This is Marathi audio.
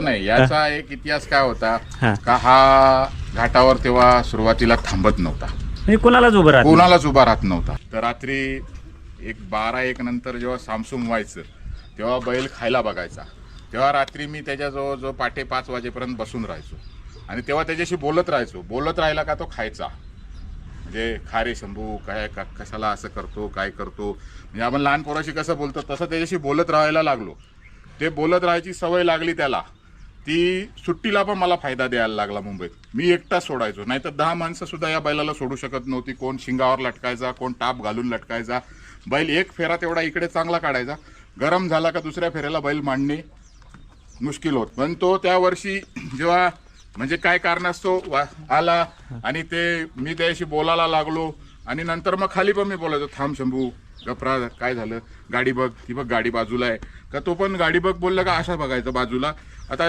नाही, याचा एक इतिहास काय होता हा. का हा घाटावर तेव्हा सुरुवातीला थांबत नव्हता, म्हणजे कोणालाच उभं राहत नाही. कोणालाच उभा राहत नव्हता. तर रात्री एक 12-1 नंतर जेव्हा सामसूम व्हायचं तेव्हा बैल खायला बघायचा. तेव्हा रात्री मी त्याच्याजवळ जो पाटे 5 वाजेपर्यंत बसून राहायचो आणि तेव्हा त्याच्याशी बोलत राहायचो. बोलत राहिला का तो खायचा. म्हणजे खा रे शंभू, काय कशाला असं करतो, काय करतो. म्हणजे आपण लहान पोराशी कसं बोलतो तसं त्याच्याशी बोलत राहायला लागलो. ते बोलत राहायची सवय लागली त्याला. ती सुट्टीला पण मला फायदा द्यायला लागला मुंबईत. मी एकटा सोडायचो, नाहीतर 10 माणसं सुद्धा या बैलाला सोडू शकत नव्हती. कोण शिंगावर लटकायचा, कोण टाप घालून लटकायचा. बैल एक फेरा तेवढा इकडे चांगला काढायचा. गरम झाला का दुसऱ्या फेऱ्याला बैल मांडणे मुश्किल होत. पण तो त्या वर्षी जेव्हा म्हणजे काय कारणास्तव आला आणि ते मी त्याशी बोलायला लागलो आणि नंतर मग खाली पण मी बोलायचो, थांब शंभू, गपरा, काय झालं, गाडी बघ, ती बघ गाडी बाजूला आहे का. तो पण गाडी बघ बोलला का अशा बघायचं बाजूला. आता